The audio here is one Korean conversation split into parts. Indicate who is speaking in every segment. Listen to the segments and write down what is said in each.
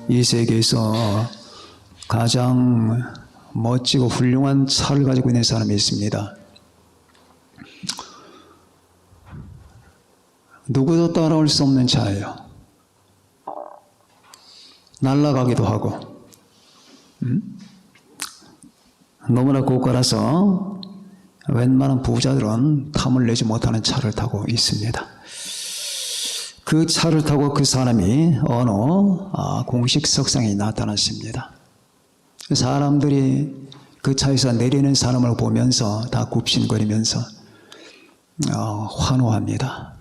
Speaker 1: 이 세계에서 가장 멋지고 훌륭한 차를 가지고 있는 사람이 있습니다. 누구도 따라올 수 없는 차예요. 날아가기도 하고, 너무나 고가라서 웬만한 부자들은 탐을 내지 못하는 차를 타고 있습니다. 그 차를 타고 그 사람이 어느 공식 석상에 나타났습니다. 사람들이 그 차에서 내리는 사람을 보면서 다 굽신거리면서 환호합니다.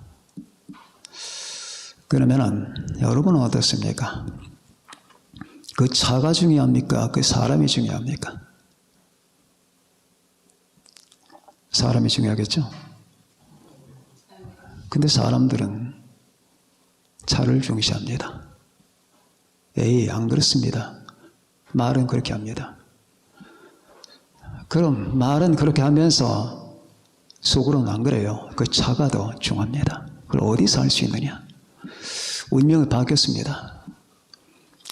Speaker 1: 그러면은 여러분은 어떻습니까? 그 차가 중요합니까? 그 사람이 중요합니까? 사람이 중요하겠죠? 근데 사람들은 차를 중시합니다. 에이, 안 그렇습니다. 말은 그렇게 합니다. 그럼 말은 그렇게 하면서 속으로는 안 그래요. 그 차가 더 중요합니다. 그걸 어디서 알 수 있느냐? 운명이 바뀌었습니다.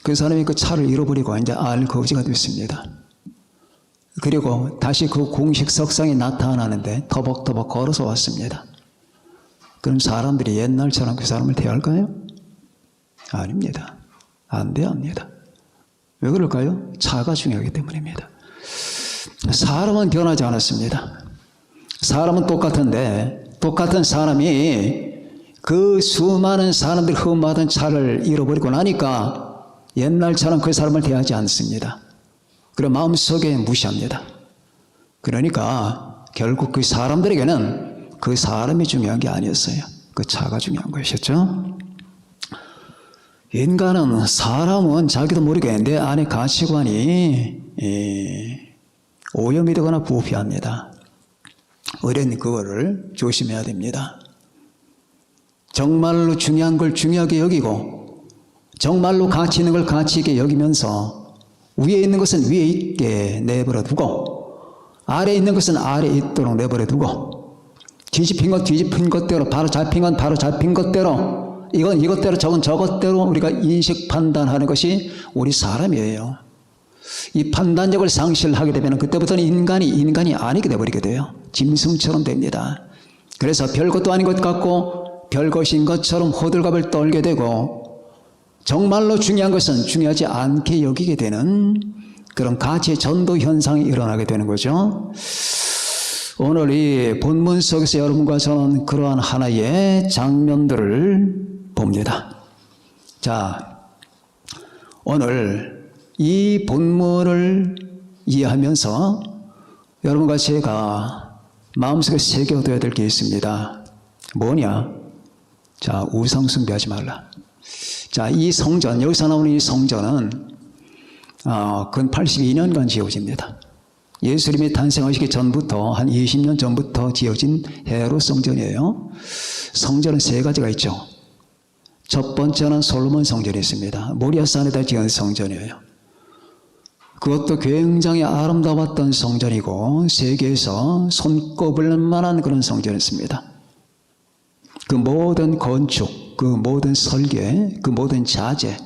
Speaker 1: 그 사람이 그 차를 잃어버리고 이제 알거지가 됐습니다. 그리고 다시 그 공식 석상에 나타나는데 터벅터벅 걸어서 왔습니다. 그럼 사람들이 옛날처럼 그 사람을 대할까요? 아닙니다. 안 대합니다. 왜 그럴까요? 차가 중요하기 때문입니다. 사람은 변하지 않았습니다. 사람은 똑같은데 똑같은 사람이 그 수많은 사람들이 흠모하던 차를 잃어버리고 나니까 옛날처럼 그 사람을 대하지 않습니다. 그리고 마음속에 무시합니다. 그러니까 결국 그 사람들에게는 그 사람이 중요한 게 아니었어요. 그 차가 중요한 것이었죠. 인간은, 사람은 자기도 모르게 내 안의 가치관이 오염이 되거나 부패합니다. 우리는 그거를 조심해야 됩니다. 정말로 중요한 걸 중요하게 여기고 정말로 가치 있는 걸 가치 있게 여기면서 위에 있는 것은 위에 있게 내버려 두고 아래에 있는 것은 아래에 있도록 내버려 두고 뒤집힌 것 뒤집힌 것대로, 바로 잡힌 건 바로 잡힌 것대로, 이건 이것대로 저건 저것대로 우리가 인식 판단하는 것이 우리 사람이에요. 이 판단력을 상실하게 되면 그때부터는 인간이 아니게 돼버리게 돼요. 짐승처럼 됩니다. 그래서 별것도 아닌 것 같고 별것인 것처럼 호들갑을 떨게 되고 정말로 중요한 것은 중요하지 않게 여기게 되는 그런 가치의 전도 현상이 일어나게 되는 거죠. 오늘 이 본문 속에서 여러분과 저는 그러한 하나의 장면들을 봅니다. 자, 오늘 이 본문을 이해하면서 여러분과 제가 마음속에 새겨둬야 될 게 있습니다. 뭐냐? 자, 우상 숭배하지 말라. 자, 이 성전, 여기서 나오는 이 성전은 근 82년간 지어집니다. 예수님이 탄생하시기 전부터 한 20년 전부터 지어진 헤롯 성전이에요. 성전은 세 가지가 있죠. 첫 번째는 솔로몬 성전이 있습니다. 모리아산에다 지은 성전이에요. 그것도 굉장히 아름다웠던 성전이고 세계에서 손꼽을 만한 그런 성전이었습니다. 그 모든 건축, 그 모든 설계, 그 모든 자재,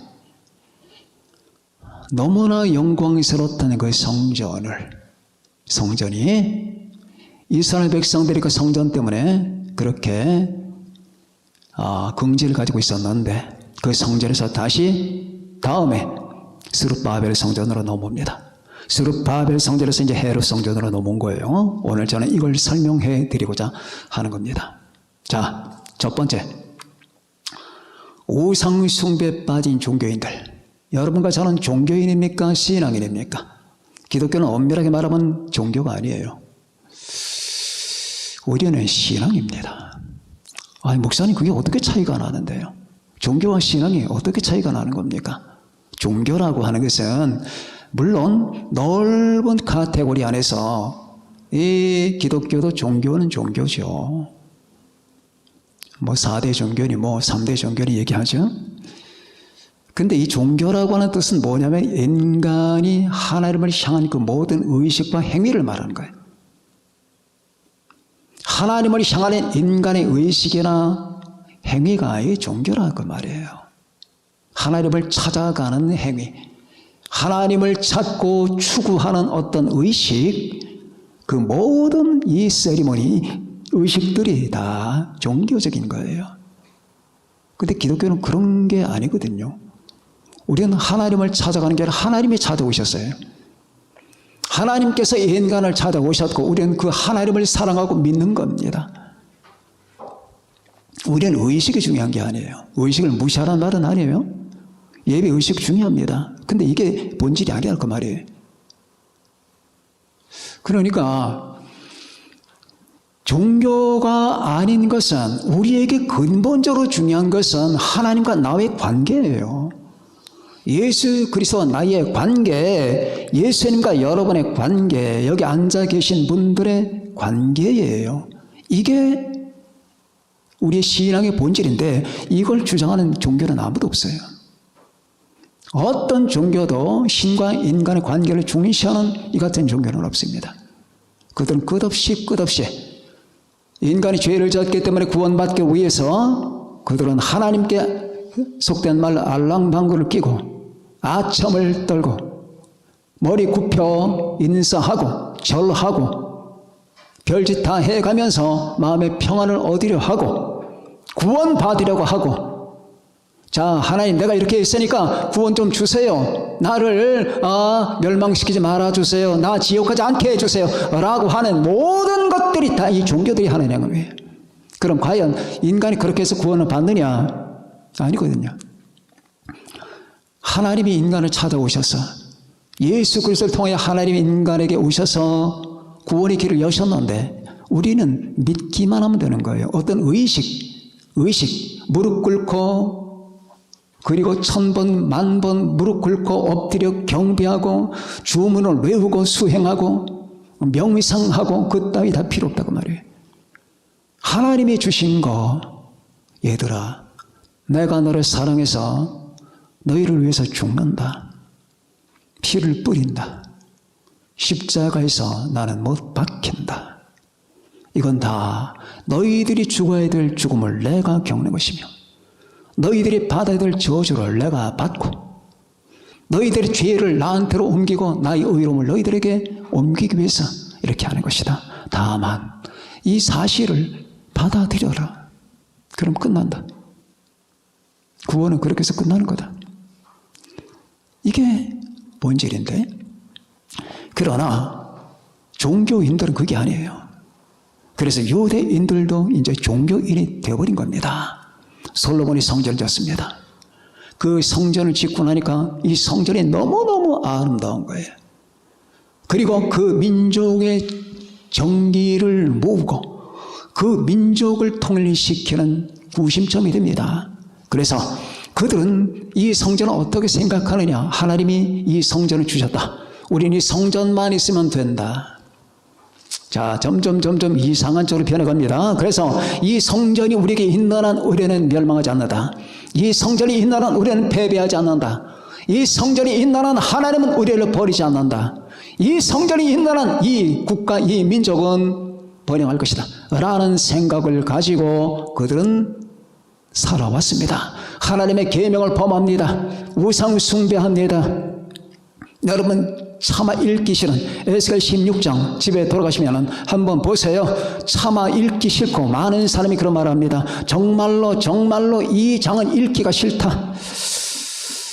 Speaker 1: 너무나 영광스러웠던 그 성전이 이스라엘 백성들이 그 성전 때문에 그렇게 긍지를 가지고 있었는데 그 성전에서 다시 다음에 스룹바벨 성전으로 넘어옵니다. 스룹바벨 성전에서 이제 헤롯 성전으로 넘어온 거예요. 오늘 저는 이걸 설명해 드리고자 하는 겁니다. 자, 첫 번째, 우상 숭배에 빠진 종교인들. 여러분과 저는 종교인입니까? 신앙인입니까? 기독교는 엄밀하게 말하면 종교가 아니에요. 우리는 신앙입니다. 아니, 목사님, 그게 어떻게 차이가 나는데요? 종교와 신앙이 어떻게 차이가 나는 겁니까? 종교라고 하는 것은 물론 넓은 카테고리 안에서 이 기독교도 종교는 종교죠. 뭐 4대 종교니 뭐 3대 종교니 얘기하죠. 근데 이 종교라고 하는 뜻은 뭐냐면 인간이 하나님을 향한 그 모든 의식과 행위를 말하는 거예요. 하나님을 향하는 인간의 의식이나 행위가 이 종교라고 말이에요. 하나님을 찾아가는 행위, 하나님을 찾고 추구하는 어떤 의식, 그 모든 이 세리머니, 의식들이 다 종교적인 거예요. 근데 기독교는 그런 게 아니거든요. 우리는 하나님을 찾아가는 게 아니라 하나님이 찾아오셨어요. 하나님께서 인간을 찾아오셨고 우리는 그 하나님을 사랑하고 믿는 겁니다. 우리는 의식이 중요한 게 아니에요. 의식을 무시하라는 말은 아니에요. 예배 의식 중요합니다. 근데 이게 본질이 아니라 그 말이에요. 그러니까 종교가 아닌 것은, 우리에게 근본적으로 중요한 것은 하나님과 나의 관계예요. 예수 그리스도와 나의 관계, 예수님과 여러분의 관계, 여기 앉아 계신 분들의 관계예요. 이게 우리의 신앙의 본질인데 이걸 주장하는 종교는 아무도 없어요. 어떤 종교도 신과 인간의 관계를 중시하는 이 같은 종교는 없습니다. 그들은 끝없이 인간이 죄를 졌기 때문에 구원받기 위해서 그들은 하나님께 속된 말로 알랑방구를 끼고 아첨을 떨고 머리 굽혀 인사하고 절하고 별짓 다 해가면서 마음의 평안을 얻으려 하고 구원받으려고 하고, 자, 하나님 내가 이렇게 있으니까 구원 좀 주세요. 나를 멸망시키지 말아주세요. 나 지옥하지 않게 해주세요. 라고 하는 모든 것들이 다 이 종교들이 하는 행위예요. 그럼 과연 인간이 그렇게 해서 구원을 받느냐? 아니거든요. 하나님이 인간을 찾아오셔서 예수 그리스도를 통해 하나님이 인간에게 오셔서 구원의 길을 여셨는데 우리는 믿기만 하면 되는 거예요. 어떤 의식, 무릎 꿇고 그리고 1000번, 10,000번 무릎 꿇고 엎드려 경배하고 주문을 외우고 수행하고 명상하고 그 따위 다 필요 없다고 말이에요. 하나님이 주신 거, 얘들아, 내가 너를 사랑해서 너희를 위해서 죽는다. 피를 뿌린다. 십자가에서 나는 못 박힌다. 이건 다 너희들이 죽어야 될 죽음을 내가 겪는 것이며 너희들이 받아야 될 저주를 내가 받고 너희들의 죄를 나한테로 옮기고 나의 의로움을 너희들에게 옮기기 위해서 이렇게 하는 것이다. 다만 이 사실을 받아들여라. 그럼 끝난다. 구원은 그렇게 해서 끝나는 거다. 이게 본질인데, 그러나 종교인들은 그게 아니에요. 그래서 유대인들도 이제 종교인이 되어버린 겁니다. 솔로몬이 성전을 짓습니다. 그 성전을 짓고 나니까 이 성전이 너무너무 아름다운 거예요. 그리고 그 민족의 정기를 모으고 그 민족을 통일시키는 구심점이 됩니다. 그래서 그들은 이 성전을 어떻게 생각하느냐? 하나님이 이 성전을 주셨다. 우리는 이 성전만 있으면 된다. 자, 점점 이상한 쪽으로 변해갑니다. 그래서 이 성전이 우리에게 있는 한 우리는 멸망하지 않는다. 이 성전이 있는 한 우리는 패배하지 않는다. 이 성전이 있는 한 하나님은 우리를 버리지 않는다. 이 성전이 있는 한 이 국가, 이 민족은 번영할 것이다. 라는 생각을 가지고 그들은 살아왔습니다. 하나님의 계명을 범합니다. 우상 숭배합니다. 여러분 차마 읽기 싫은 에스겔 16장 집에 돌아가시면 한번 보세요. 차마 읽기 싫고 많은 사람이 그런 말을 합니다. 정말로 이 장은 읽기가 싫다.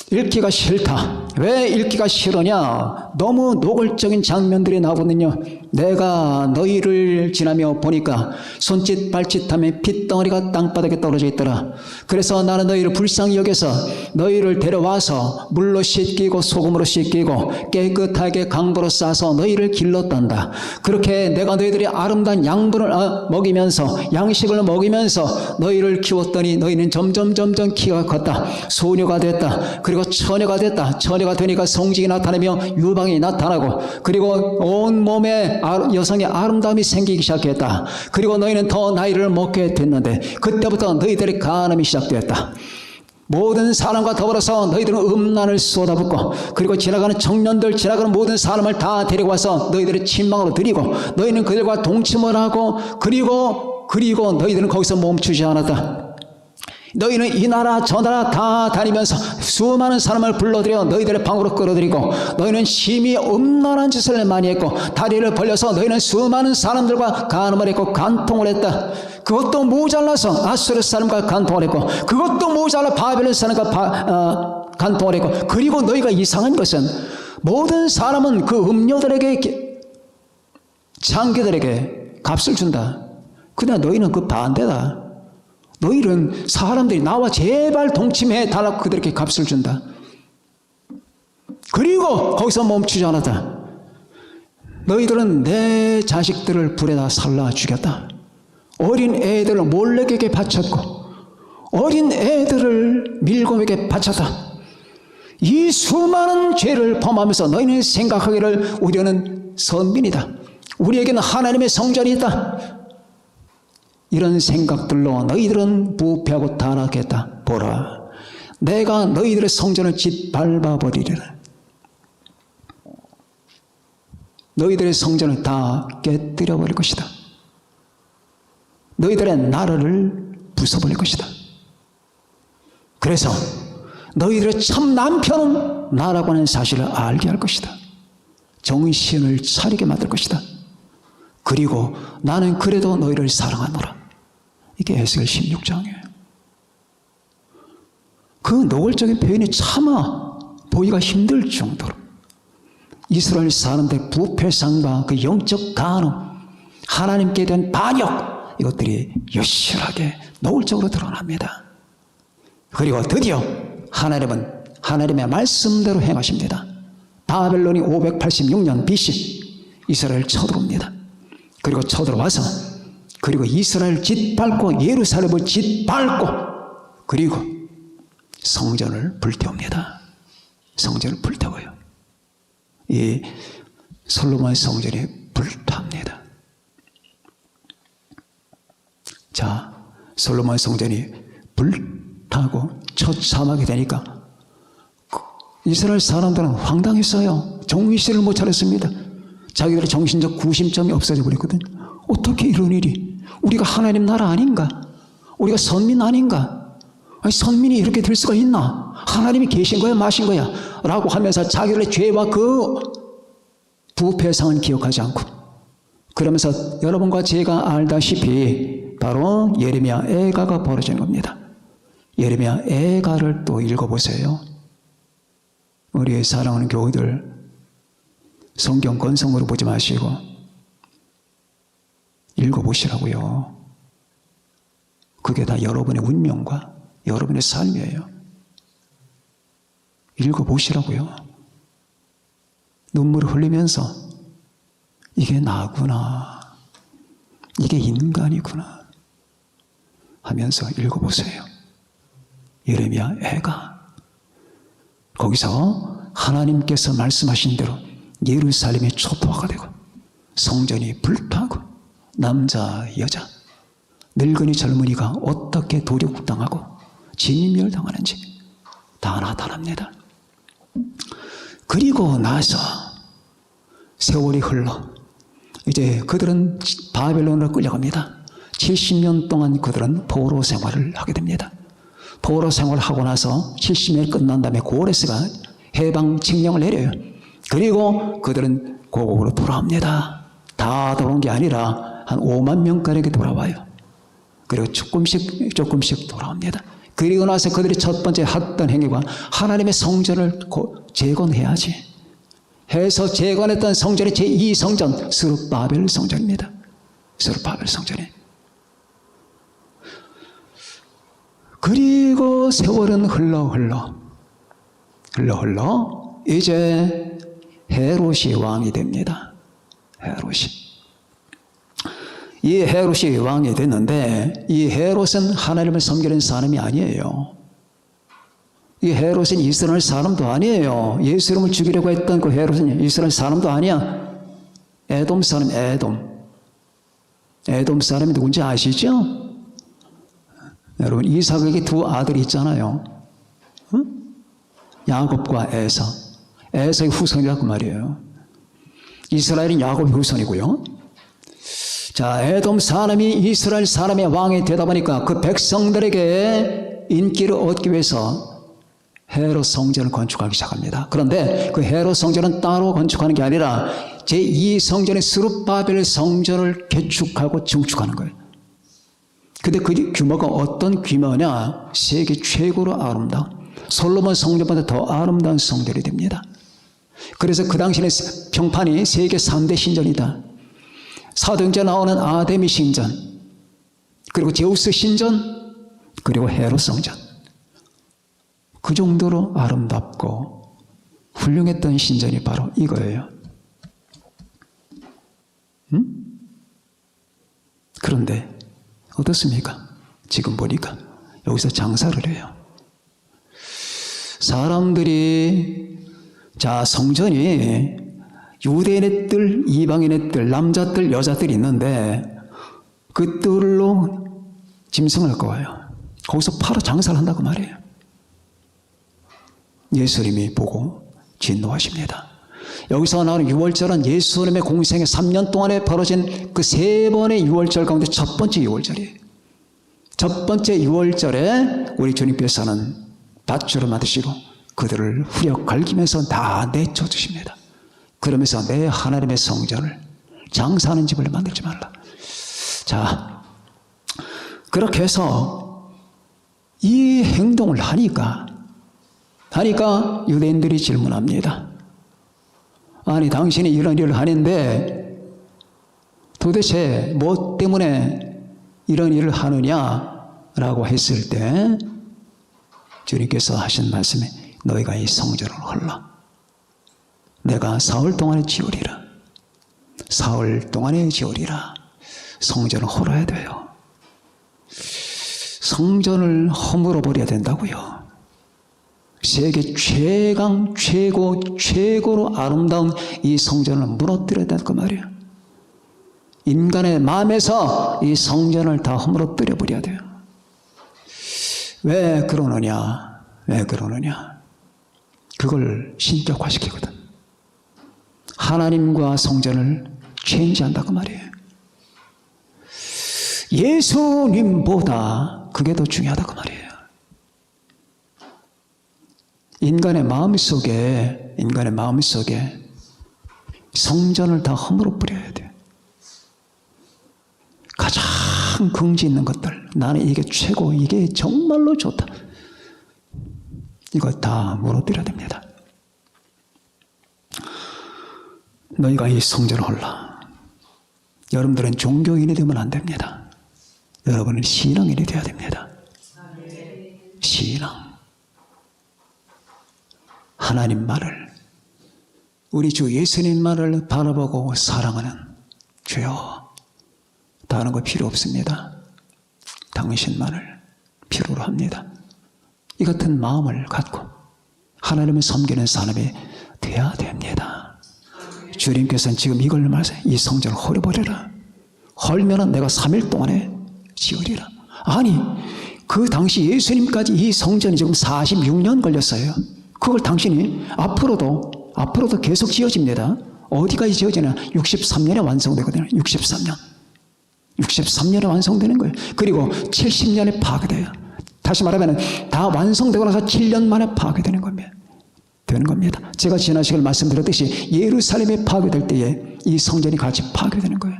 Speaker 1: 읽기가 싫다. 왜 읽기가 싫으냐? 너무 노골적인 장면들이 나오거든요. 내가 너희를 지나며 보니까 손짓 발짓하며 핏덩어리가 땅바닥에 떨어져 있더라. 그래서 나는 너희를 불쌍히 여겨서 너희를 데려와서 물로 씻기고 소금으로 씻기고 깨끗하게 강도로 싸서 너희를 길렀단다. 그렇게 내가 너희들이 아름다운 양분을 먹이면서 양식을 먹이면서 너희를 키웠더니 너희는 점점 키가 컸다. 소녀가 됐다. 그리고 처녀가 됐다. 처녀가 되니까 성직이 나타나며 유방이 나타나고 그리고 온 몸에 여성의 아름다움이 생기기 시작했다. 그리고 너희는 더 나이를 먹게 됐는데 그때부터 너희들의 간음이 시작되었다. 모든 사람과 더불어서 너희들은 음란을 쏟아붓고 그리고 지나가는 청년들, 지나가는 모든 사람을 다 데리고 와서 너희들의 침망으로 들이고 너희는 그들과 동침을 하고 그리고 너희들은 거기서 멈추지 않았다. 너희는 이 나라 저 나라 다 다니면서 수많은 사람을 불러들여 너희들의 방으로 끌어들이고 너희는 심히 음란한 짓을 많이 했고 다리를 벌려서 너희는 수많은 사람들과 간음을 했고 간통을 했다. 그것도 모자라서 아수르 사람과 간통을 했고 그것도 모자라 바벨론 사람과 간통을 했고 그리고 너희가 이상한 것은 모든 사람은 그 음료들에게 장기들에게 값을 준다. 그러나 너희는 그 반대다. 너희는 사람들이 나와 제발 동침해 달라고 그들에게 값을 준다. 그리고 거기서 멈추지 않았다. 너희들은 내 자식들을 불에다 살라 죽였다. 어린 애들을 몰렉에게 바쳤고 어린 애들을 밀곰에게 바쳤다. 이 수많은 죄를 범하면서 너희는 생각하기를 우리는 선민이다. 우리에게는 하나님의 성전이 있다. 이런 생각들로 너희들은 부패하고 타락했다. 보라, 내가 너희들의 성전을 짓밟아버리리라. 너희들의 성전을 다 깨뜨려버릴 것이다. 너희들의 나라를 부숴버릴 것이다. 그래서 너희들의 참 남편은 나라고 하는 사실을 알게 할 것이다. 정신을 차리게 만들 것이다. 그리고 나는 그래도 너희를 사랑하노라. 이게 에스겔 16장이에요. 그 노골적인 표현이 차마 보기가 힘들 정도로 이스라엘 사람들의 부패상과 그 영적 간음, 하나님께 대한 반역, 이것들이 여실하게 노골적으로 드러납니다. 그리고 드디어 하나님은 하나님의 말씀대로 행하십니다. 바벨론이 586년 BC 이스라엘을 쳐들어옵니다. 그리고 쳐들어와서 그리고 이스라엘을 짓밟고 예루살렘을 짓밟고 그리고 성전을 불태웁니다. 성전을 불태워요. 이 솔로몬의 성전이 불탑니다. 자, 솔로몬의 성전이 불타고 처참하게 되니까 이스라엘 사람들은 황당했어요. 정신을 못 차렸습니다. 자기들의 정신적 구심점이 없어져 버렸거든. 어떻게 이런 일이? 우리가 하나님 나라 아닌가? 우리가 선민 아닌가? 아니, 선민이 이렇게 될 수가 있나? 하나님이 계신 거야 마신 거야? 라고 하면서 자기들의 죄와 그 부패상은 기억하지 않고 그러면서 여러분과 제가 알다시피 바로 예레미야 애가가 벌어진 겁니다. 예레미야 애가를 또 읽어보세요. 우리의 사랑하는 교우들 성경 건성으로 보지 마시고 읽어보시라고요. 그게 다 여러분의 운명과 여러분의 삶이에요. 읽어보시라고요. 눈물을 흘리면서 이게 나구나, 이게 인간이구나 하면서 읽어보세요. 예레미야 애가. 거기서 하나님께서 말씀하신 대로 예루살렘이 초토화가 되고 성전이 불타고 남자 여자 늙은이 젊은이가 어떻게 도륙당하고 진멸당하는지 다 나타납니다. 그리고 나서 세월이 흘러 이제 그들은 바벨론으로 끌려갑니다. 70년 동안 그들은 포로 생활을 하게 됩니다. 포로 생활을 하고 나서 70년이 끝난 다음에 고레스가 해방 칙령을 내려요. 그리고 그들은 고국으로 돌아옵니다. 다 돌아온 게 아니라 한 5만 명가량이 돌아와요. 그리고 조금씩 돌아옵니다. 그리고 나서 그들이 첫 번째 했던 행위가 하나님의 성전을 재건해야지 해서 재건했던 성전이 제2성전 스룹바벨 성전입니다. 스룹바벨 성전이. 그리고 세월은 흘러 이제 헤롯이 왕이 됩니다. 이 헤롯이 왕이 됐는데 이 헤롯은 하나님을 섬기는 사람이 아니에요. 이 헤롯은 이스라엘 사람도 아니에요. 예수 이름을 죽이려고 했던 그 헤롯은 이스라엘 사람도 아니야. 에돔 사람, 에돔 사람이 누군지 아시죠? 여러분, 이삭에게 두 아들이 있잖아요. 응? 야곱과 에서. 에서의 후손이라고 그 말이에요. 이스라엘은 야곱의 후손이고요. 자, 에돔 사람이 이스라엘 사람의 왕이 되다 보니까 그 백성들에게 인기를 얻기 위해서 헤롯 성전을 건축하기 시작합니다. 그런데 그 헤롯 성전은 따로 건축하는 게 아니라 제2성전의 스룹바벨 성전을 개축하고 증축하는 거예요. 근데 그 규모가 어떤 규모냐? 세계 최고로 아름다운, 솔로몬 성전보다 더 아름다운 성전이 됩니다. 그래서 그 당시에 평판이 세계 3대 신전이다. 사도행전에 나오는 아데미 신전, 그리고 제우스 신전, 그리고 헤롯 성전. 그 정도로 아름답고 훌륭했던 신전이 바로 이거예요. 그런데 어떻습니까? 지금 보니까 여기서 장사를 해요. 사람들이, 자, 성전이 유대인의 뜰, 이방인의 뜰, 남자뜰, 여자뜰이 있는데 그 뜰로 짐승을 갖고 와요. 거기서 팔아 장사를 한다고 말이에요. 예수님이 보고 진노하십니다. 여기서 나오는 유월절은 예수님의 공생의 3년 동안에 벌어진 그 3번의 유월절 가운데 첫 번째 유월절이에요. 첫 번째 유월절에 우리 주님께서는 밧줄을 만드시고 그들을 후려 갈기면서 다 내쳐 주십니다. 그러면서 내 하나님의 성전을, 장사하는 집을 만들지 말라. 자, 그렇게 해서 이 행동을 하니까 유대인들이 질문합니다. 아니, 당신이 이런 일을 하는데 도대체 뭐 때문에 이런 일을 하느냐라고 했을 때 주님께서 하신 말씀이 너희가 이 성전을 헐라. 내가 사흘 동안에 지으리라. 사흘 동안에 지으리라. 성전을 헐어야 돼요. 성전을 허물어 버려야 된다고요. 세계 최고로 아름다운 이 성전을 무너뜨려야 될 거 말이에요. 인간의 마음에서 이 성전을 다 허물어뜨려 버려야 돼요. 왜 그러느냐? 그걸 신격화시키거든. 하나님과 성전을 체인지한다고 말이에요. 예수님보다 그게 더 중요하다고 말이에요. 인간의 마음속에 성전을 다 허물어 버려야 돼요. 가장 긍지 있는 것들, 나는 이게 최고, 이게 정말로 좋다, 이거 다 무너뜨려야 됩니다. 너희가 이 성전을 헐라. 여러분들은 종교인이 되면 안 됩니다. 여러분은 신앙인이 되어야 됩니다. 신앙. 하나님 말을, 우리 주 예수님 말을 바라보고 사랑하는, 주여, 다른 거 필요 없습니다. 당신만을 필요로 합니다. 이 같은 마음을 갖고 하나님을 섬기는 사람이 되어야 됩니다. 주님께서는 지금 이걸 말해서 이 성전을 헐어버려라. 헐면은 내가 3일 동안에 지으리라. 아니, 그 당시 예수님까지 이 성전이 지금 46년 걸렸어요. 그걸 당신이 앞으로도 계속 지어집니다. 어디까지 지어지나? 63년에 완성되거든요. 63년에 완성되는 거예요. 그리고 70년에 파괴돼요. 다시 말하면 다 완성되고 나서 7년 만에 파괴되는 겁니다. 제가 지난 시간에 말씀드렸듯이 예루살렘이 파괴될 때에 이 성전이 같이 파괴되는 거예요.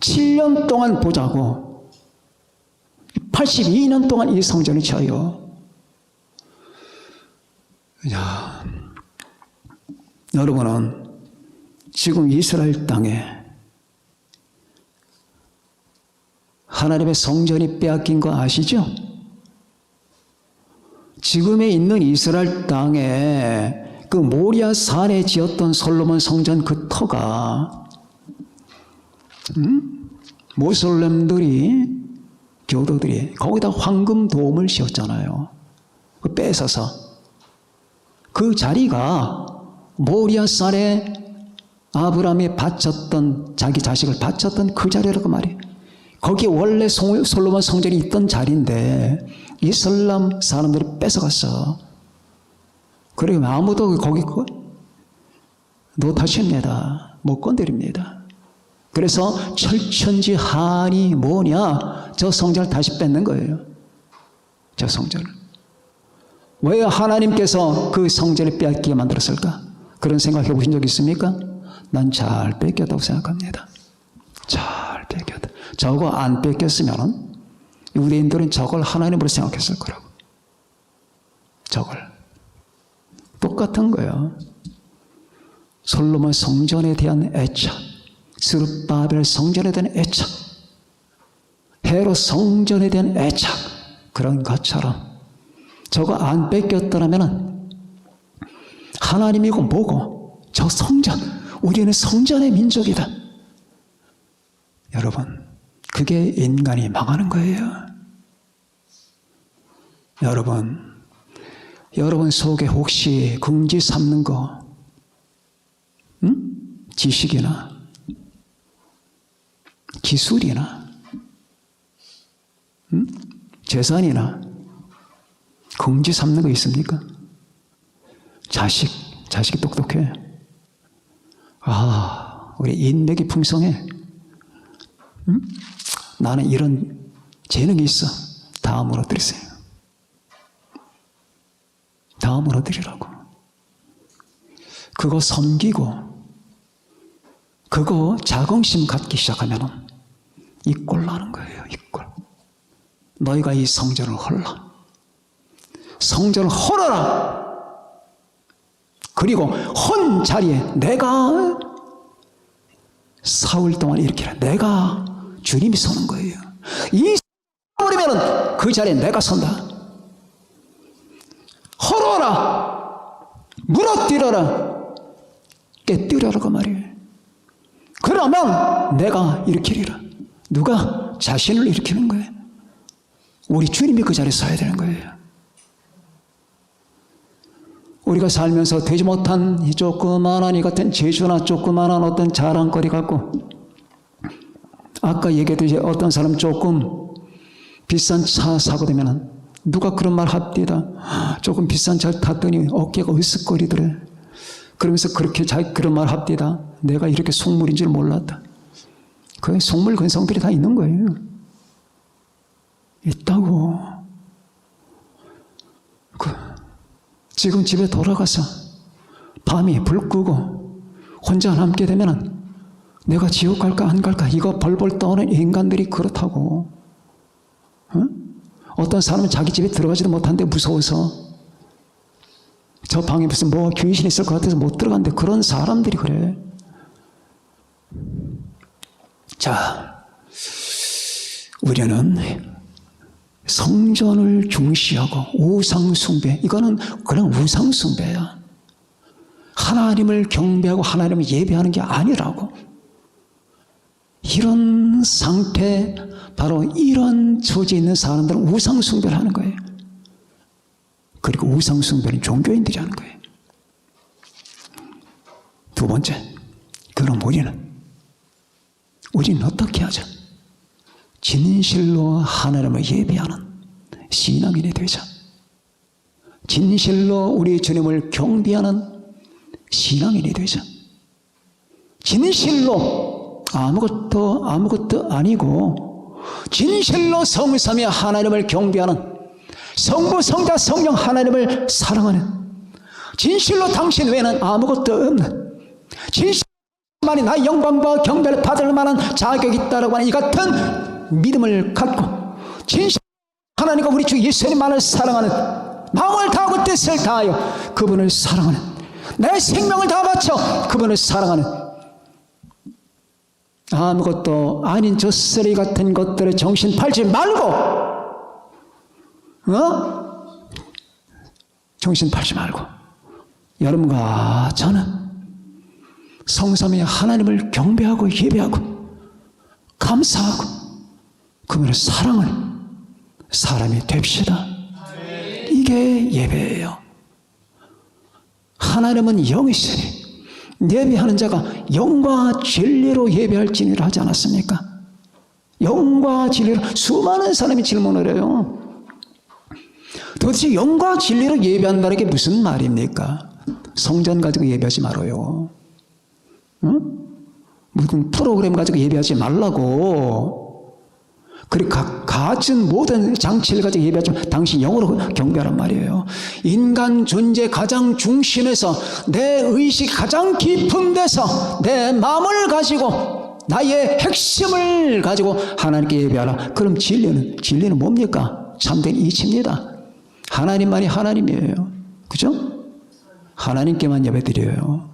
Speaker 1: 7년 동안 보자고 82년 동안 이 성전이 쳐요. 야, 여러분은 지금 이스라엘 땅에 하나님의 성전이 빼앗긴 거 아시죠? 지금에 있는 이스라엘 땅에 그 모리아 산에 지었던 솔로몬 성전 그 터가 모슬렘들이, 교도들이 거기다 황금 도움을 씌웠잖아요. 그 뺏어서 그 자리가 모리아 산에 아브라함이 바쳤던, 자기 자식을 바쳤던 그 자리라고 말이에요. 거기 원래 솔로몬 성전이 있던 자리인데 이슬람 사람들이 뺏어갔어. 그리고 아무도 거기 노타십니다. 못 건드립니다. 그래서 철천지 한이 뭐냐? 저 성전을 다시 뺏는 거예요. 저 성전을. 왜 하나님께서 그 성전을 빼앗기게 만들었을까? 그런 생각해 보신 적 있습니까? 난 잘 뺏겼다고 생각합니다. 잘 뺏겼다. 저거 안 뺏겼으면 유대인들은 저걸 하나님으로 생각했을 거라고. 저걸. 똑같은 거예요. 솔로몬 성전에 대한 애착, 스룹바벨 성전에 대한 애착, 헤롯 성전에 대한 애착, 그런 것처럼 저거 안 뺏겼더라면 하나님이고 뭐고 저 성전, 우리는 성전의 민족이다. 여러분, 그게 인간이 망하는 거예요. 여러분 속에 혹시 긍지 삼는 거, 지식이나 기술이나 재산이나 긍지 삼는 거 있습니까? 자식이 똑똑해. 우리 인맥이 풍성해. 나는 이런 재능이 있어. 다 무너뜨리세요. 다 무너뜨리라고. 그거 섬기고 그거 자긍심 갖기 시작하면 이 꼴 나는 거예요. 이 꼴. 너희가 이 성전을 헐라. 성전을 헐어라. 그리고 헌 자리에 내가 사흘 동안 일으키라. 내가 주님이 서는 거예요. 이 버리면은 그 자리에 내가 선다. 헐어라. 무너뜨려라. 깨뜨려라 그 말이에요. 그러면 내가 일으키리라. 누가? 자신을 일으키는 거예요. 우리 주님이 그 자리에 서야 되는 거예요. 우리가 살면서 되지 못한 이 조그만한 이 같은 재주나 조그만한 어떤 자랑거리 갖고, 아까 얘기했듯이 어떤 사람 조금 비싼 차 사고 되면은 누가 그런 말 합디다. 조금 비싼 차를 탔더니 어깨가 으쓱거리더래. 그러면서 그렇게 자기 그런 말 합디다. 내가 이렇게 속물인 줄 몰랐다. 그 속물 근성들이 다 있는 거예요. 있다고. 지금 집에 돌아가서 밤이 불 끄고 혼자 남게 되면은 내가 지옥 갈까 안 갈까 이거 벌벌 떠는 인간들이 그렇다고. 어떤 사람은 자기 집에 들어가지도 못하는데 무서워서 저 방에 무슨 뭐 귀신 있을 것 같아서 못 들어간대. 그런 사람들이 그래. 자, 우리는 성전을 중시하고 우상숭배, 이거는 그냥 우상숭배야. 하나님을 경배하고 하나님을 예배하는 게 아니라고. 이런 상태, 바로 이런 처지에 있는 사람들은 우상숭배를 하는 거예요. 그리고 우상숭배는 종교인들이 하는 거예요. 두 번째, 그럼 우리는 어떻게 하자? 진실로 하나님을 예배하는 신앙인이 되자. 진실로 우리 주님을 경배하는 신앙인이 되자. 진실로 아무것도 아니고 진실로 성삼위 하나님을 경배하는, 성부 성자 성령 하나님을 사랑하는, 진실로 당신 외에는 아무것도 없는, 진실만이 나의 영광과 경배를 받을 만한 자격이 있다라고 하는 이 같은 믿음을 갖고 진실 하나님과 우리 주 예수님만을 사랑하는, 마음을 다하고 뜻을 다하여 그분을 사랑하는, 내 생명을 다 바쳐 그분을 사랑하는, 아무것도 아닌 저 쓰레기 같은 것들에 정신 팔지 말고, 정신 팔지 말고 여러분과 저는 성삼위 하나님을 경배하고 예배하고 감사하고 그분을 사랑하는 사람이 됩시다. 이게 예배예요. 하나님은 영이시니 예배하는 자가 영과 진리로 예배할지니라 하지 않았습니까? 영과 진리로. 수많은 사람이 질문을 해요. 도대체 영과 진리로 예배한다는 게 무슨 말입니까? 성전 가지고 예배하지 말아요. 무슨 프로그램 가지고 예배하지 말라고. 그리고 갖춘 모든 장치를 가지고 예배하지만 당신 영으로 경배하란 말이에요. 인간 존재 가장 중심에서 내 의식 가장 깊은 데서 내 마음을 가지고 나의 핵심을 가지고 하나님께 예배하라. 그럼 진리는 뭡니까? 참된 이치입니다. 하나님만이 하나님이에요. 그죠? 하나님께만 예배드려요.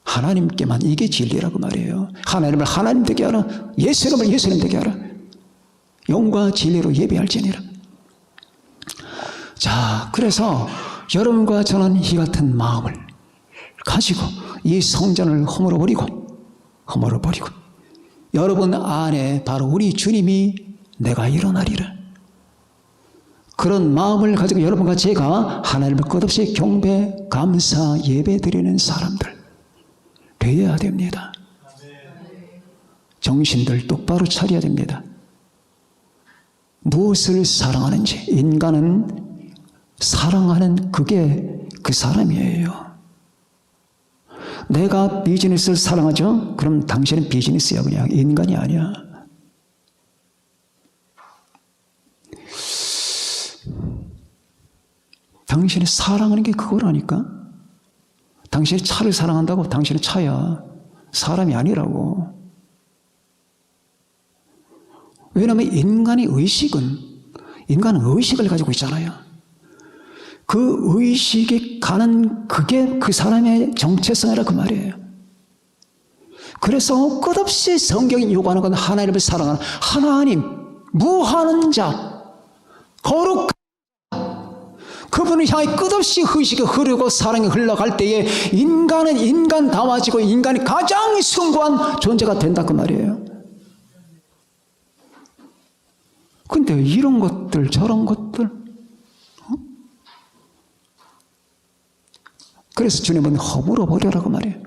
Speaker 1: 하나님께만. 이게 진리라고 말이에요. 하나님을 하나님 되게 하라. 예수님을 예수님 되게 하라. 영과 진리로 예배할지니라. 자, 그래서 여러분과 저는 이 같은 마음을 가지고 이 성전을 허물어버리고 여러분 안에 바로 우리 주님이 내가 일어나리라. 그런 마음을 가지고 여러분과 제가 하나님을 끝없이 경배, 감사, 예배드리는 사람들 되어야 됩니다. 정신들 똑바로 차려야 됩니다. 무엇을 사랑하는지, 인간은 사랑하는 그게 그 사람이에요. 내가 비즈니스를 사랑하죠? 그럼 당신은 비즈니스야. 그냥 인간이 아니야. 당신이 사랑하는 게 그거라니까. 당신이 차를 사랑한다고 당신은 차야. 사람이 아니라고. 왜냐하면 인간의 의식은 인간은 의식을 가지고 있잖아요. 그 의식이 가는 그게 그 사람의 정체성이라 그 말이에요. 그래서 끝없이 성경이 요구하는 건 하나님을 사랑하는 하나님, 무한한 자, 거룩한 그분을 향해 끝없이 의식이 흐르고 사랑이 흘러갈 때에 인간은 인간다워지고 인간이 가장 숭고한 존재가 된다 그 말이에요. 근데 이런 것들 저런 것들 그래서 주님은 허물어 버려라고 말해요.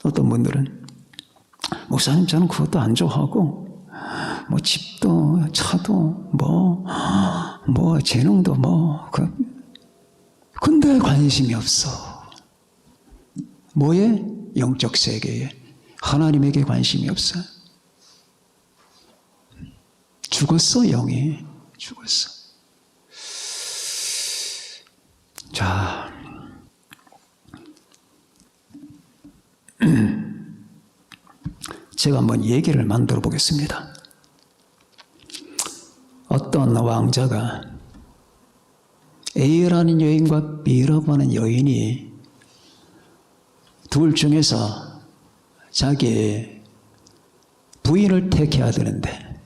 Speaker 1: 어떤 분들은 목사님 저는 그것도 안 좋아하고 뭐 집도 차도 뭐 재능도 근데 관심이 없어. 뭐에? 영적 세계에. 하나님에게 관심이 없어. 죽었어. 영이 죽었어. 자, 제가 한번 얘기를 만들어 보겠습니다. 어떤 왕자가 A라는 여인과 B라고 하는 여인이 둘 중에서 자기 부인을 택해야 되는데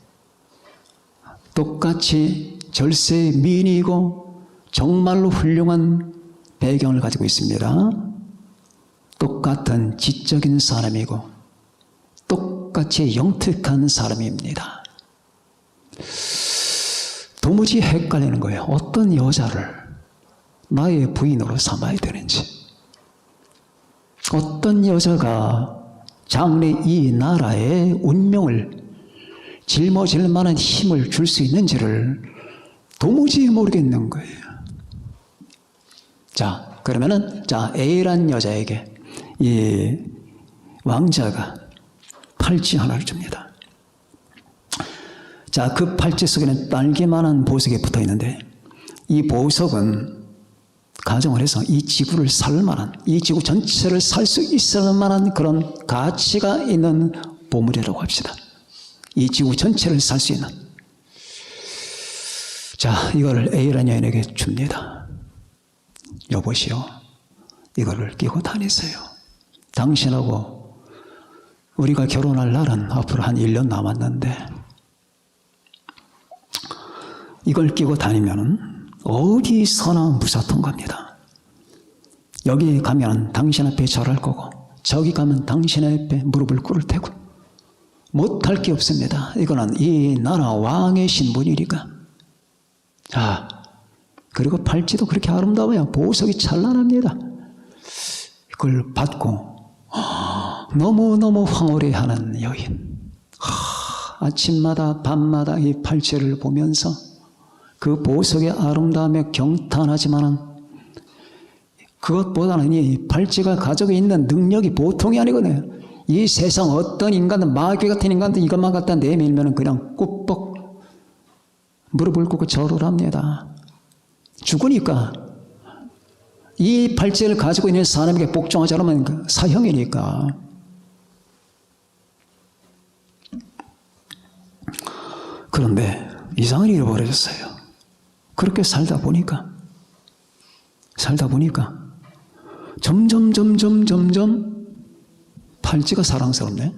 Speaker 1: 똑같이 절세의 미인이고 정말로 훌륭한 배경을 가지고 있습니다. 똑같은 지적인 사람이고 똑같이 영특한 사람입니다. 도무지 헷갈리는 거예요. 어떤 여자를 나의 부인으로 삼아야 되는지, 어떤 여자가 장래 이 나라의 운명을 짊어질 만한 힘을 줄 수 있는지를 도무지 모르겠는 거예요. 자, 그러면은 A란 여자에게 이 왕자가 팔찌 하나를 줍니다. 자, 그 팔찌 속에는 딸기만한 보석이 붙어 있는데 이 보석은 가정을 해서 이 지구를 살 만한, 이 지구 전체를 살 수 있을 만한 그런 가치가 있는 보물이라고 합시다. 이 지구 전체를 살 수 있는. 자, 이거를 A라는 여인에게 줍니다. 여보시오, 이거를 끼고 다니세요. 당신하고 우리가 결혼할 날은 앞으로 한 1년 남았는데 이걸 끼고 다니면은 어디서나 무사통과입니다. 여기 가면 당신 앞에 절할 거고 저기 가면 당신 앞에 무릎을 꿇을 테고 못할 게 없습니다. 이거는 이 나라 왕의 신분이니까. 자, 그리고 팔찌도 그렇게 아름다워요. 보석이 찬란합니다. 그걸 받고 너무너무 황홀해하는 여인. 아침마다 밤마다 이 팔찌를 보면서 그 보석의 아름다움에 경탄하지만은 그것보다는 이 팔찌가 가지고 있는 능력이 보통이 아니거든요. 이 세상 어떤 인간은, 마귀 같은 인간도 이것만 갖다 내밀면 그냥 꾸벅 무릎을 꿇고 절을 합니다. 죽으니까. 이 팔찌를 가지고 있는 사람에게 복종하지 않으면 사형이니까. 그런데 이상한 일이 벌어졌어요. 그렇게 살다 보니까 점점 팔찌가 사랑스럽네.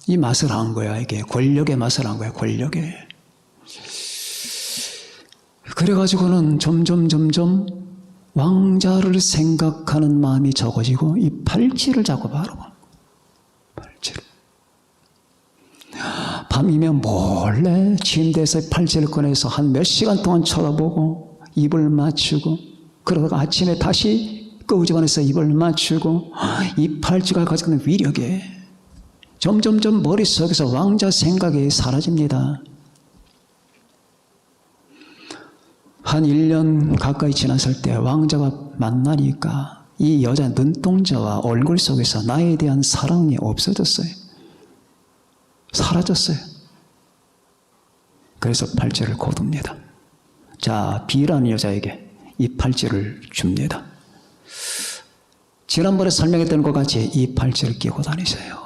Speaker 1: 이 맛을 안 거야. 이게 권력의 맛을 안 거야. 권력의. 그래가지고는 점점 왕자를 생각하는 마음이 적어지고 이 팔찌를 자꾸 바라봐. 팔찌를. 밤이면 몰래 침대에서 팔찌를 꺼내서 한 몇 시간 동안 쳐다보고 입을 맞추고, 그러다가 아침에 다시 끄집어내서 입을 맞추고, 이 팔찌가 가지고 있는 위력에 점점 머릿속에서 왕자 생각이 사라집니다. 한 1년 가까이 지났을 때 왕자가 만나니까 이 여자 눈동자와 얼굴 속에서 나에 대한 사랑이 없어졌어요. 사라졌어요. 그래서 팔찌를 거둡니다. 자, B라는 여자에게 이 팔찌를 줍니다. 지난번에 설명했던 것 같이 이 팔찌를 끼고 다니세요.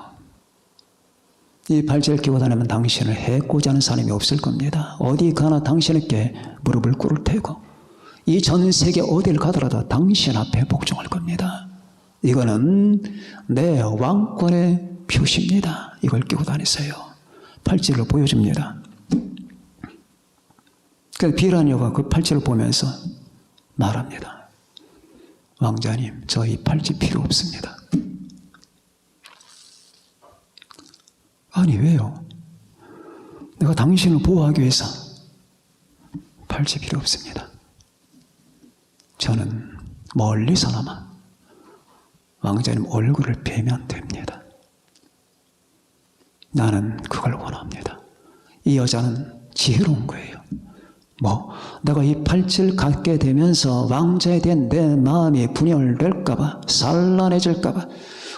Speaker 1: 이 팔찌를 끼고 다니면 당신을 해코지 하는 사람이 없을 겁니다. 어디 가나 당신에게 무릎을 꿇을 테고, 이 전 세계 어디를 가더라도 당신 앞에 복종할 겁니다. 이거는 내 왕권의 표시입니다. 이걸 끼고 다니세요. 팔찌를 보여줍니다. 그래서 비라니오가 그 팔찌를 보면서 말합니다. 왕자님, 저 이 팔찌 필요 없습니다. 아니, 왜요? 내가 당신을 보호하기 위해서 팔찌 필요 없습니다. 저는 멀리서나마 왕자님 얼굴을 뵈면 됩니다. 나는 그걸 원합니다. 이 여자는 지혜로운 거예요. 내가 이 팔찌를 갖게 되면서 왕자에 대한 내 마음이 분열될까봐, 산란해질까봐,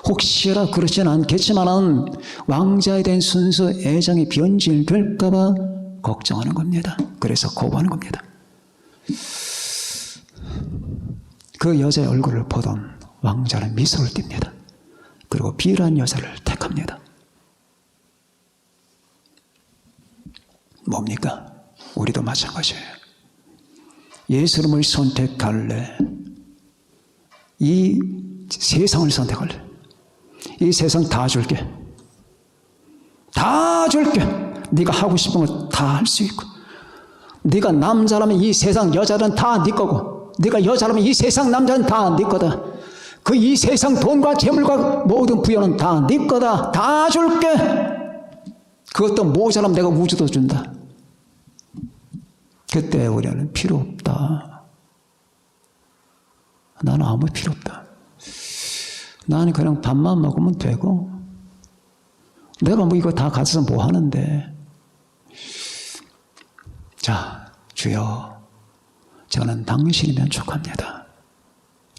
Speaker 1: 혹시라 그렇진 않겠지만은 왕자에 대한 순수 애정이 변질될까봐 걱정하는 겁니다. 그래서 거부하는 겁니다. 그 여자의 얼굴을 보던 왕자는 미소를 띱니다. 그리고 B라는 여자를 택합니다. 뭡니까? 우리도 마찬가지예요. 예수님을 선택할래? 이 세상을 선택할래? 이 세상 다 줄게. 다 줄게. 네가 하고 싶은 거 다 할 수 있고, 네가 남자라면 이 세상 여자는 다 네 거고, 네가 여자라면 이 세상 남자는 다 네 거다. 그 이 세상 돈과 재물과 모든 부여는 다 네 거다. 다 줄게. 그것도 모자라면 내가 우주도 준다. 그때 우리는 필요 없다. 나는 아무 필요 없다. 나는 그냥 밥만 먹으면 되고, 내가 이거 다 가져서 뭐 하는데. 자, 주여, 저는 당신이면 족합니다.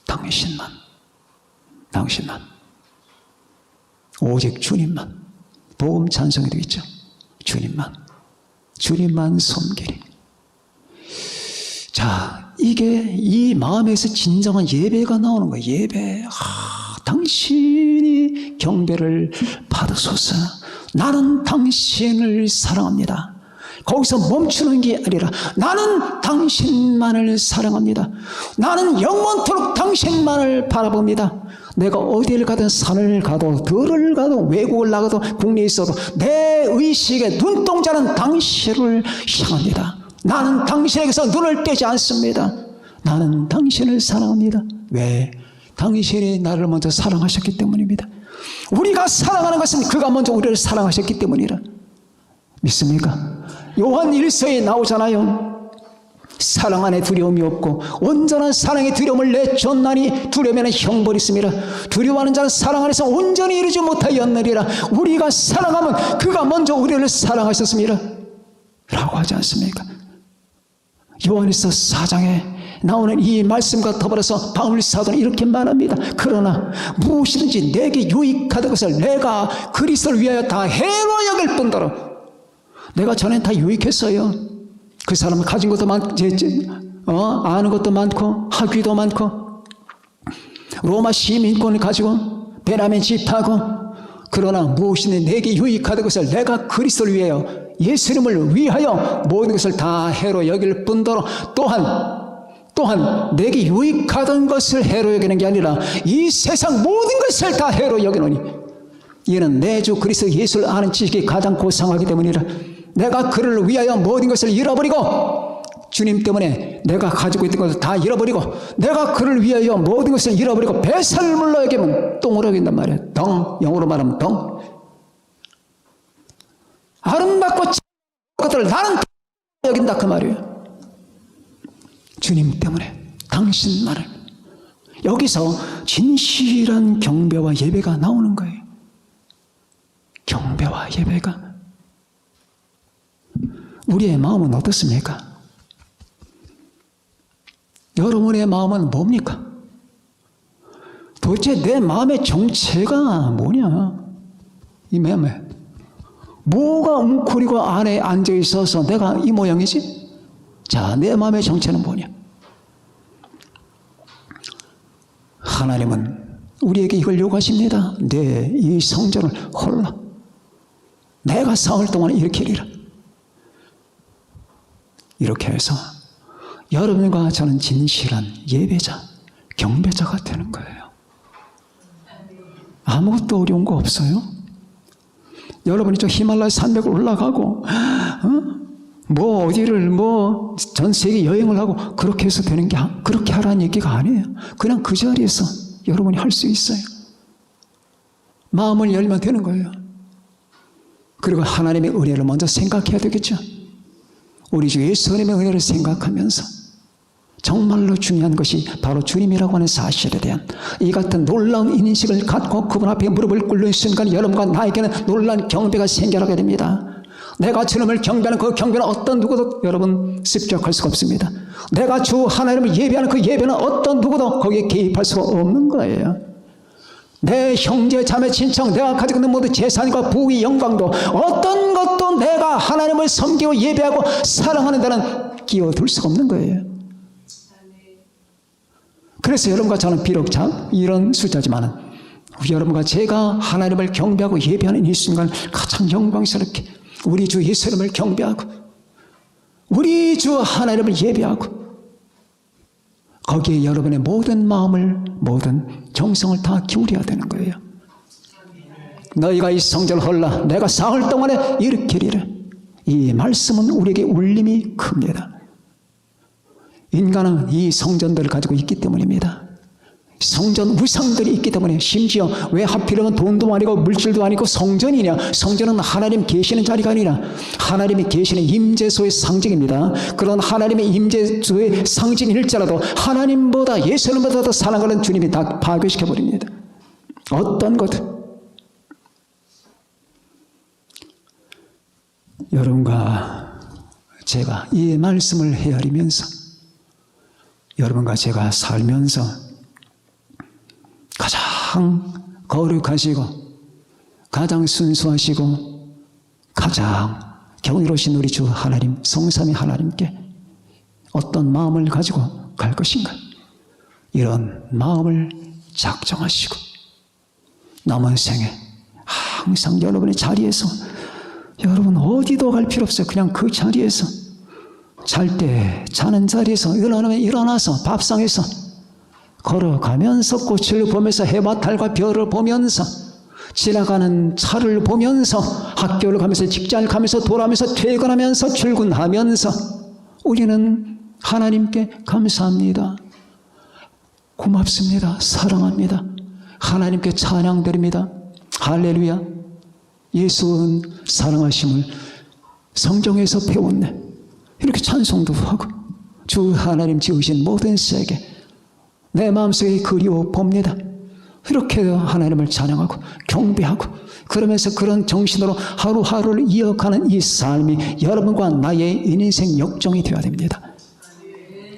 Speaker 1: 당신만. 오직 주님만. 복음 찬송에도 있죠. 주님만 섬기리. 자, 이게 이 마음에서 진정한 예배가 나오는 거예요. 예배. 당신이 경배를 받으소서. 나는 당신을 사랑합니다. 거기서 멈추는 게 아니라 나는 당신만을 사랑합니다. 나는 영원토록 당신만을 바라봅니다. 내가 어디를 가든 산을 가도 들을 가도 외국을 나가도 국내에 있어도 내 의식의 눈동자는 당신을 향합니다. 나는 당신에게서 눈을 떼지 않습니다. 나는 당신을 사랑합니다. 왜? 당신이 나를 먼저 사랑하셨기 때문입니다. 우리가 사랑하는 것은 그가 먼저 우리를 사랑하셨기 때문이라. 믿습니까? 요한 1서에 나오잖아요. 사랑 안에 두려움이 없고 온전한 사랑의 두려움을 내쫓나니 두려움에는 형벌이 있습니다. 두려워하는 자는 사랑 안에서 온전히 이루지 못하였느니라. 우리가 사랑하면 그가 먼저 우리를 사랑하셨습니다 라고 하지 않습니까? 요한일서 4장에 나오는 이 말씀과 더불어서 바울 사도는 이렇게 말합니다. 그러나 무엇이든지 내게 유익하던 것을 내가 그리스도를 위하여 다 해로 여길 뿐더러, 내가 전엔 다 유익했어요. 그 사람은 가진 것도 많고, 아는 것도 많고, 학위도 많고, 로마 시민권을 가지고 베냐민 집하고, 그러나 무엇이든지 내게 유익하던 것을 내가 그리스도를 위하여, 예수님을 위하여 모든 것을 다 해로 여길 뿐더러, 또한 내게 유익하던 것을 해로 여기는 게 아니라 이 세상 모든 것을 다 해로 여기노니, 이는 내 주 그리스도 예수를 아는 지식이 가장 고상하기 때문이라. 내가 그를 위하여 모든 것을 잃어버리고, 주님 때문에 내가 가지고 있던 것을 다 잃어버리고, 내가 그를 위하여 모든 것을 잃어버리고 배설물로 여기면 똥으로 여긴단 말이에요. 덩, 영어로 말하면 덩. 아름답고 것들을 나는 여긴다 그 말이에요. 주님 때문에, 당신만을. 여기서 진실한 경배와 예배가 나오는 거예요. 경배와 예배가. 우리의 마음은 어떻습니까? 여러분의 마음은 뭡니까? 도대체 내 마음의 정체가 뭐냐? 이 마음에 뭐가 웅크리고 안에 앉아 있어서 내가 이 모양이지? 자, 내 마음의 정체는 뭐냐? 하나님은 우리에게 이걸 요구하십니다. 내 이 성전을 홀라 내가 사흘 동안 일으키리라. 이렇게 해서 여러분과 저는 진실한 예배자, 경배자가 되는 거예요. 아무것도 어려운 거 없어요. 여러분이 저 히말라야 산맥을 올라가고 뭐 어디를 뭐 전 세계 여행을 하고 그렇게 해서 되는 게, 그렇게 하라는 얘기가 아니에요. 그냥 그 자리에서 여러분이 할 수 있어요. 마음을 열면 되는 거예요. 그리고 하나님의 은혜를 먼저 생각해야 되겠죠. 우리 주 예수님의 은혜를 생각하면서 정말로 중요한 것이 바로 주님이라고 하는 사실에 대한 이 같은 놀라운 인식을 갖고 그분 앞에 무릎을 꿇는 순간 여러분과 나에게는 놀라운 경배가 생겨나게 됩니다. 내가 주님을 경배하는 그 경배는 어떤 누구도 여러분 습격할 수가 없습니다. 내가 주 하나님을 예배하는 그 예배는 어떤 누구도 거기에 개입할 수가 없는 거예요. 내 형제 자매 친척 내가 가지고 있는 모든 재산과 부의 영광도 어떤 것도 내가 하나님을 섬기고 예배하고 사랑하는 데는 끼어들 수가 없는 거예요. 그래서 여러분과 저는 비록 이런 숫자지만은 여러분과 제가 하나님을 경배하고 예배하는 이 순간 가장 영광스럽게 우리 주 예수님을 경배하고 우리 주 하나님을 예배하고 거기에 여러분의 모든 마음을, 모든 정성을 다 기울여야 되는 거예요. 너희가 이 성전을 헐라 내가 사흘 동안에 일으키리라. 이 말씀은 우리에게 울림이 큽니다. 인간은 이 성전들을 가지고 있기 때문입니다. 성전 우상들이 있기 때문에, 심지어 왜 하필이면 돈도 아니고 물질도 아니고 성전이냐? 성전은 하나님 계시는 자리가 아니라 하나님이 계시는 임재소의 상징입니다. 그런 하나님의 임재소의 상징일지라도 하나님보다 예수님보다 더 사랑하는 주님이 다 파괴시켜버립니다. 어떤 것? 여러분과 제가 이 말씀을 헤아리면서 여러분과 제가 살면서 가장 거룩하시고 가장 순수하시고 가장 경이로우신 우리 주 하나님, 성삼위 하나님께 어떤 마음을 가지고 갈 것인가? 이런 마음을 작정하시고 남은 생에 항상 여러분의 자리에서, 여러분 어디도 갈 필요 없어요. 그냥 그 자리에서, 잘 때 자는 자리에서, 일어나면 일어나서 밥상에서 걸어가면서 꽃을 보면서 해와 달과 별을 보면서 지나가는 차를 보면서 학교를 가면서 직장을 가면서 돌아오면서 퇴근하면서 출근하면서 우리는 하나님께 감사합니다. 고맙습니다. 사랑합니다. 하나님께 찬양드립니다. 할렐루야. 예수는 사랑하심을 성경에서 배웠네. 이렇게 찬송도 하고 주 하나님 지으신 모든 세계 내 마음속에 그리워 봅니다. 이렇게 하나님을 찬양하고 경배하고 그러면서 그런 정신으로 하루하루를 이어가는 이 삶이 여러분과 나의 인생 역정이 되어야 됩니다.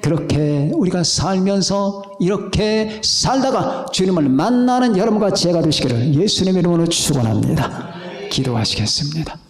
Speaker 1: 그렇게 우리가 살면서 이렇게 살다가 주님을 만나는 여러분과 제가 되시기를 예수님의 이름으로 축원합니다. 기도하시겠습니다.